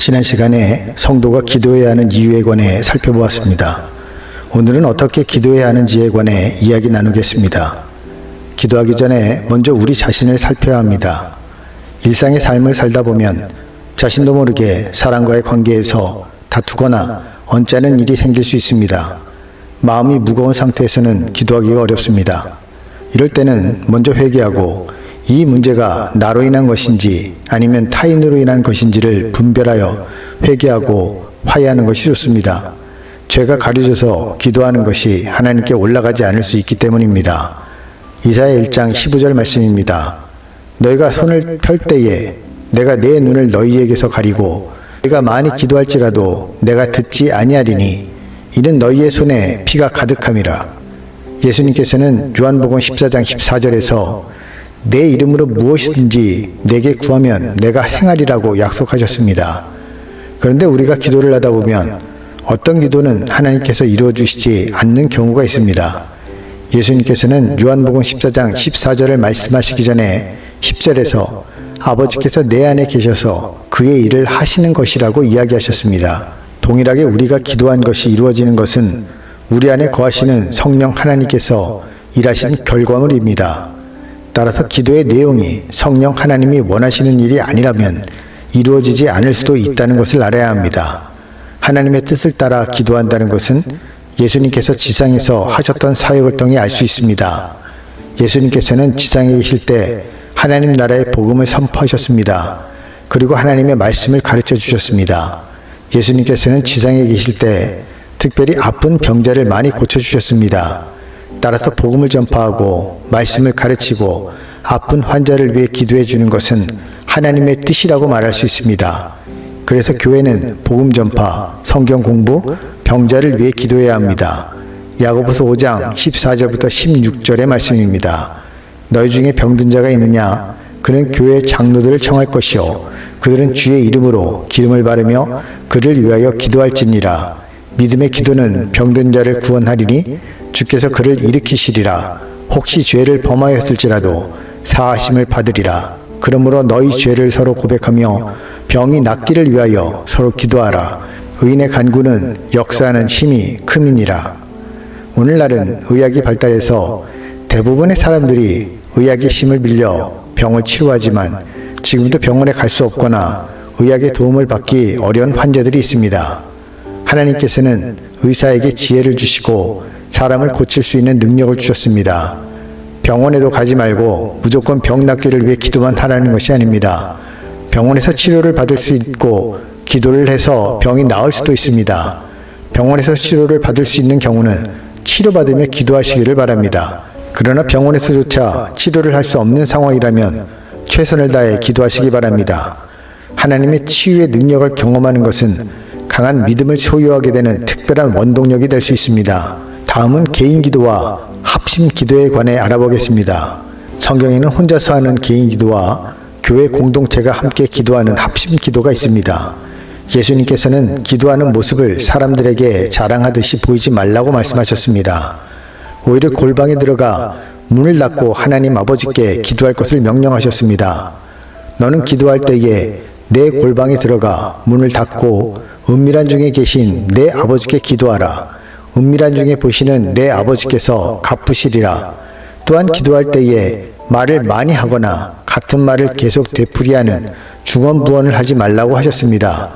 지난 시간에 성도가 기도해야 하는 이유에 관해 살펴보았습니다. 오늘은 어떻게 기도해야 하는지에 관해 이야기 나누겠습니다. 기도하기 전에 먼저 우리 자신을 살펴야 합니다. 일상의 삶을 살다 보면 자신도 모르게 사람과의 관계에서 다투거나 언짢은 일이 생길 수 있습니다. 마음이 무거운 상태에서는 기도하기가 어렵습니다. 이럴 때는 먼저 회개하고 이 문제가 나로 인한 것인지 아니면 타인으로 인한 것인지를 분별하여 회개하고 화해하는 것이 좋습니다. 죄가 가려져서 기도하는 것이 하나님께 올라가지 않을 수 있기 때문입니다. 이사야 1장 15절 말씀입니다. 너희가 손을 펼 때에 내가 내 눈을 너희에게서 가리고 너희가 많이 기도할지라도 내가 듣지 아니하리니 이는 너희의 손에 피가 가득함이라. 예수님께서는 요한복음 14장 14절에서 내 이름으로 무엇이든지 내게 구하면 내가 행하리라고 약속하셨습니다. 그런데 우리가 기도를 하다 보면 어떤 기도는 하나님께서 이루어 주시지 않는 경우가 있습니다. 예수님께서는 요한복음 14장 14절을 말씀하시기 전에 10절에서 아버지께서 내 안에 계셔서 그의 일을 하시는 것이라고 이야기하셨습니다. 동일하게 우리가 기도한 것이 이루어지는 것은 우리 안에 거하시는 성령 하나님께서 일하신 결과물입니다. 따라서 기도의 내용이 성령 하나님이 원하시는 일이 아니라면 이루어지지 않을 수도 있다는 것을 알아야 합니다. 하나님의 뜻을 따라 기도한다는 것은 예수님께서 지상에서 하셨던 사역을 통해 알 수 있습니다. 예수님께서는 지상에 계실 때 하나님 나라의 복음을 선포하셨습니다. 그리고 하나님의 말씀을 가르쳐 주셨습니다. 예수님께서는 지상에 계실 때 특별히 아픈 병자를 많이 고쳐주셨습니다. 따라서 복음을 전파하고 말씀을 가르치고 아픈 환자를 위해 기도해 주는 것은 하나님의 뜻이라고 말할 수 있습니다. 그래서 교회는 복음 전파, 성경 공부, 병자를 위해 기도해야 합니다. 야고보서 5장 14절부터 16절의 말씀입니다. 너희 중에 병든 자가 있느냐? 그는 교회 장로들을 청할 것이요 그들은 주의 이름으로 기름을 바르며 그를 위하여 기도할지니라. 믿음의 기도는 병든 자를 구원하리니 주께서 그를 일으키시리라. 혹시 죄를 범하였을지라도 사하심을 받으리라. 그러므로 너희 죄를 서로 고백하며 병이 낫기를 위하여 서로 기도하라. 의인의 간구는 역사하는 힘이 큼이니라. 오늘날은 의학이 발달해서 대부분의 사람들이 의학의 힘을 빌려 병을 치료하지만 지금도 병원에 갈 수 없거나 의학의 도움을 받기 어려운 환자들이 있습니다. 하나님께서는 의사에게 지혜를 주시고 사람을 고칠 수 있는 능력을 주셨습니다. 병원에도 가지 말고 무조건 병 낫기를 위해 기도만 하라는 것이 아닙니다. 병원에서 치료를 받을 수 있고 기도를 해서 병이 나을 수도 있습니다. 병원에서 치료를 받을 수 있는 경우는 치료받으며 기도하시기를 바랍니다. 그러나 병원에서조차 치료를 할 수 없는 상황이라면 최선을 다해 기도하시기 바랍니다. 하나님의 치유의 능력을 경험하는 것은 강한 믿음을 소유하게 되는 특별한 원동력이 될 수 있습니다. 다음은 개인 기도와 합심 기도에 관해 알아보겠습니다. 성경에는 혼자서 하는 개인 기도와 교회 공동체가 함께 기도하는 합심 기도가 있습니다. 예수님께서는 기도하는 모습을 사람들에게 자랑하듯이 보이지 말라고 말씀하셨습니다. 오히려 골방에 들어가 문을 닫고 하나님 아버지께 기도할 것을 명령하셨습니다. 너는 기도할 때에 내 골방에 들어가 문을 닫고 은밀한 중에 계신 내 아버지께 기도하라. 은밀한 중에 보시는 내 아버지께서 갚으시리라. 또한 기도할 때에 말을 많이 하거나 같은 말을 계속 되풀이하는 중언부언을 하지 말라고 하셨습니다.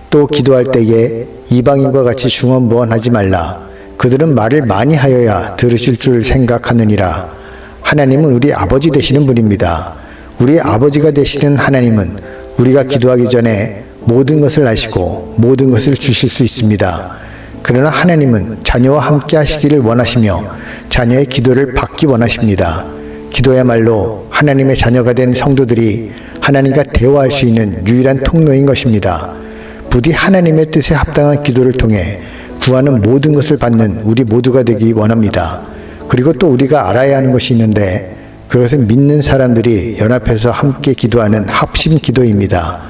또 기도할 때에 이방인과 같이 중언부언하지 말라. 그들은 말을 많이 하여야 들으실 줄 생각하느니라. 하나님은 우리 아버지 되시는 분입니다. 우리 아버지가 되시는 하나님은 우리가 기도하기 전에 모든 것을 아시고 모든 것을 주실 수 있습니다. 그러나 하나님은 자녀와 함께 하시기를 원하시며 자녀의 기도를 받기 원하십니다. 기도야말로 하나님의 자녀가 된 성도들이 하나님과 대화할 수 있는 유일한 통로인 것입니다. 부디 하나님의 뜻에 합당한 기도를 통해 구하는 모든 것을 받는 우리 모두가 되기 원합니다. 그리고 또 우리가 알아야 하는 것이 있는데 그것은 믿는 사람들이 연합해서 함께 기도하는 합심 기도입니다.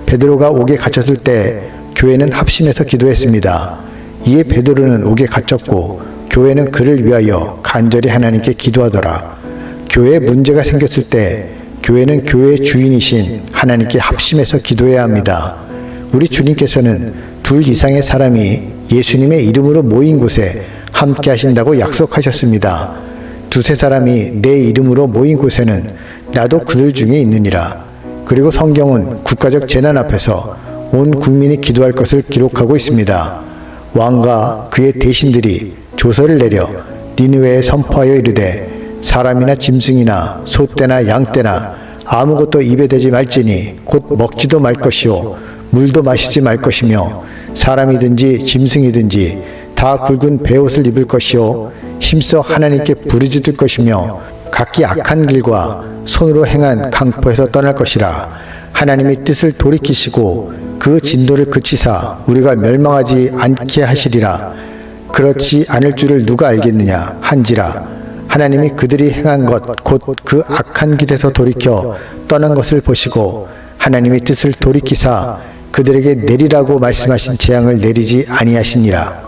베드로가 옥에 갇혔을 때 교회는 합심해서 기도했습니다. 이에 베드로는 옥에 갇혔고 교회는 그를 위하여 간절히 하나님께 기도하더라. 교회에 문제가 생겼을 때 교회는 교회의 주인이신 하나님께 합심해서 기도해야 합니다. 우리 주님께서는 2 이상의 사람이 예수님의 이름으로 모인 곳에 함께 하신다고 약속하셨습니다. 2-3 사람이 내 이름으로 모인 곳에는 나도 그들 중에 있느니라. 그리고 성경은 국가적 재난 앞에서 온 국민이 기도할 것을 기록하고 있습니다. 왕과 그의 대신들이 조서를 내려 니느웨에 선포하여 이르되 사람이나 짐승이나 소떼나 양떼나 아무것도 입에 대지 말지니 곧 먹지도 말 것이요 물도 마시지 말 것이며 사람이든지 짐승이든지 다 굵은 베옷을 입을 것이요 힘써 하나님께 부르짖을 것이며 각기 악한 길과 손으로 행한 강포에서 떠날 것이라. 하나님이 뜻을 돌이키시고 그 진도를 그치사 우리가 멸망하지 않게 하시리라. 그렇지 않을 줄을 누가 알겠느냐 한지라. 하나님이 그들이 행한 것 곧 그 악한 길에서 돌이켜 떠난 것을 보시고 하나님의 뜻을 돌이키사 그들에게 내리라고 말씀하신 재앙을 내리지 아니하시니라.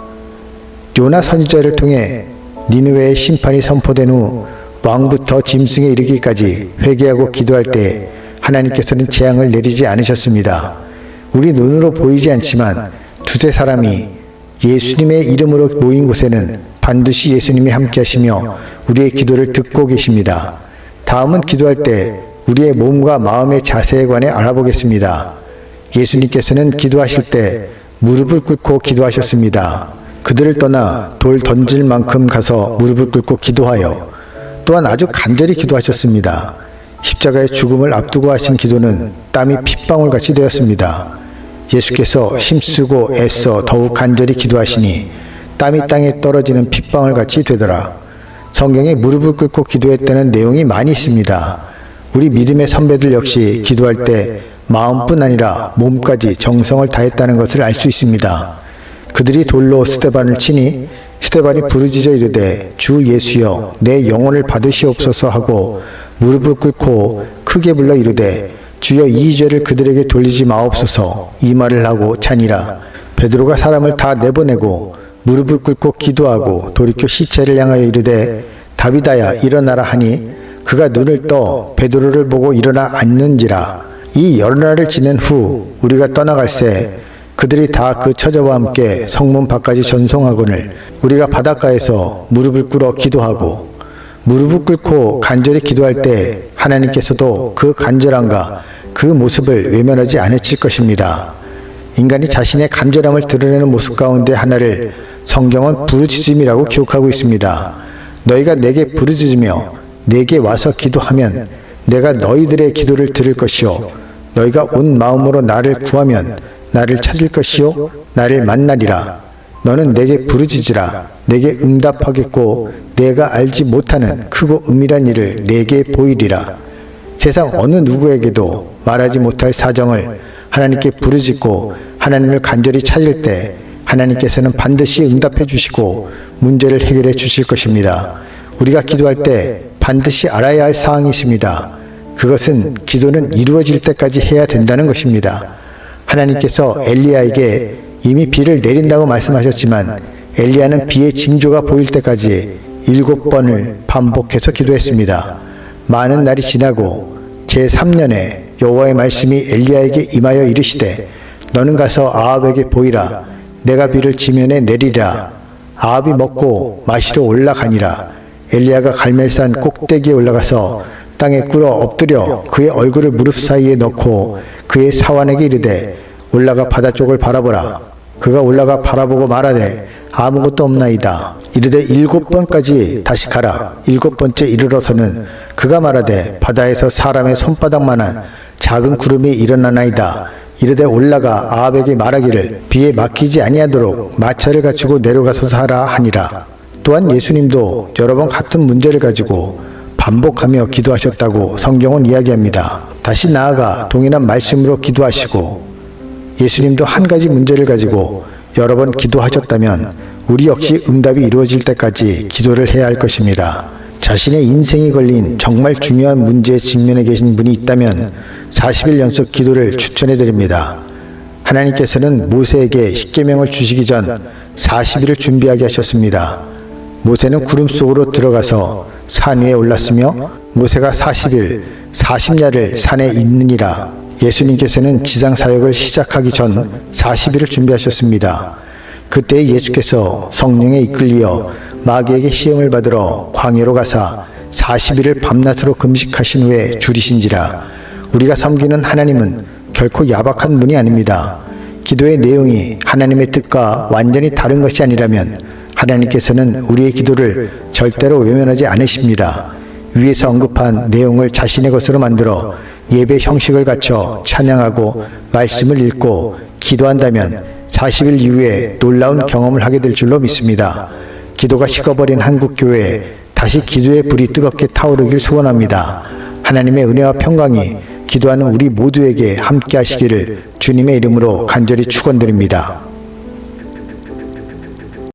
요나 선지자를 통해 니느웨의 심판이 선포된 후 왕부터 짐승에 이르기까지 회개하고 기도할 때 하나님께서는 재앙을 내리지 않으셨습니다. 우리 눈으로 보이지 않지만 2-3 사람이 예수님의 이름으로 모인 곳에는 반드시 예수님이 함께 하시며 우리의 기도를 듣고 계십니다. 다음은 기도할 때 우리의 몸과 마음의 자세에 관해 알아보겠습니다. 예수님께서는 기도하실 때 무릎을 꿇고 기도하셨습니다. 그들을 떠나 돌 던질 만큼 가서 무릎을 꿇고 기도하여 또한 아주 간절히 기도하셨습니다. 십자가의 죽음을 앞두고 하신 기도는 땀이 핏방울같이 되었습니다. 예수께서 힘쓰고 애써 더욱 간절히 기도하시니 땀이 땅에 떨어지는 핏방울같이 되더라. 성경에 무릎을 꿇고 기도했다는 내용이 많이 있습니다. 우리 믿음의 선배들 역시 기도할 때 마음뿐 아니라 몸까지 정성을 다했다는 것을 알 수 있습니다. 그들이 돌로 스데반을 치니 스데반이 부르짖어 이르되 주 예수여 내 영혼을 받으시옵소서 하고 무릎을 꿇고 크게 불러 이르되 주여 이 죄를 그들에게 돌리지 마옵소서 이 말을 하고 자니라. 베드로가 사람을 다 내보내고 무릎을 꿇고 기도하고 돌이켜 시체를 향하여 이르되 다비다야 일어나라 하니 그가 눈을 떠 베드로를 보고 일어나 앉는지라. 이 여러 날을 지낸 후 우리가 떠나갈새 그들이 다 그 처자와 함께 성문 밖까지 전송하거늘 우리가 바닷가에서 무릎을 꿇어 기도하고 무릎을 꿇고 간절히 기도할 때 하나님께서도 그 간절함과 그 모습을 외면하지 않으실 것입니다. 인간이 자신의 간절함을 드러내는 모습 가운데 하나를 성경은 부르짖음이라고 기록하고 있습니다. 너희가 내게 부르짖으며 내게 와서 기도하면 내가 너희들의 기도를 들을 것이요 너희가 온 마음으로 나를 구하면 나를 찾을 것이요 나를 만나리라. 너는 내게 부르짖으라. 내게 응답하겠고 내가 알지 못하는 크고 은밀한 일을 내게 보이리라. 세상 어느 누구에게도 말하지 못할 사정을 하나님께 부르짖고 하나님을 간절히 찾을 때 하나님께서는 반드시 응답해 주시고 문제를 해결해 주실 것입니다. 우리가 기도할 때 반드시 알아야 할 사항이 있습니다. 그것은 기도는 이루어질 때까지 해야 된다는 것입니다. 하나님께서 엘리야에게 이미 비를 내린다고 말씀하셨지만 엘리야는 비의 징조가 보일 때까지 7번을 반복해서 기도했습니다. 많은 날이 지나고 제3년에 여호와의 말씀이 엘리야에게 임하여 이르시되 너는 가서 아합에게 보이라. 내가 비를 지면에 내리라. 아합이 먹고 마시러 올라가니라. 엘리야가 갈멜산 꼭대기에 올라가서 땅에 꿇어 엎드려 그의 얼굴을 무릎 사이에 넣고 그의 사환에게 이르되 올라가 바다 쪽을 바라보라. 그가 올라가 바라보고 말하되 아무것도 없나이다. 이르되 7번까지 다시 가라. 7번째 이르러서는 그가 말하되 바다에서 사람의 손바닥만한 작은 구름이 일어나나이다. 이르되 올라가 아합에게 말하기를 비에 막히지 아니하도록 마차를 갖추고 내려가소서 하라 하니라. 또한 예수님도 여러 번 같은 문제를 가지고 반복하며 기도하셨다고 성경은 이야기합니다. 다시 나아가 동일한 말씀으로 기도하시고 예수님도 한 가지 문제를 가지고 여러 번 기도하셨다면 우리 역시 응답이 이루어질 때까지 기도를 해야 할 것입니다. 자신의 인생이 걸린 정말 중요한 문제에 직면해 계신 분이 있다면 40일 연속 기도를 추천해 드립니다. 하나님께서는 모세에게 십계명을 주시기 전 40일을 준비하게 하셨습니다. 모세는 구름 속으로 들어가서 산 위에 올랐으며 모세가 40일 40야를 산에 있느니라. 예수님께서는 지상 사역을 시작하기 전 40일을 준비하셨습니다. 그때 예수께서 성령에 이끌리어 마귀에게 시험을 받으러 광야로 가사 40일을 밤낮으로 금식하신 후에 줄이신지라. 우리가 섬기는 하나님은 결코 야박한 분이 아닙니다. 기도의 내용이 하나님의 뜻과 완전히 다른 것이 아니라면 하나님께서는 우리의 기도를 절대로 외면하지 않으십니다. 위에서 언급한 내용을 자신의 것으로 만들어 예배 형식을 갖춰 찬양하고 말씀을 읽고 기도한다면 40일 이후에 놀라운 경험을 하게 될 줄로 믿습니다. 기도가 식어버린 한국교회에 다시 기도의 불이 뜨겁게 타오르길 소원합니다. 하나님의 은혜와 평강이 기도하는 우리 모두에게 함께 하시기를 주님의 이름으로 간절히 축원드립니다.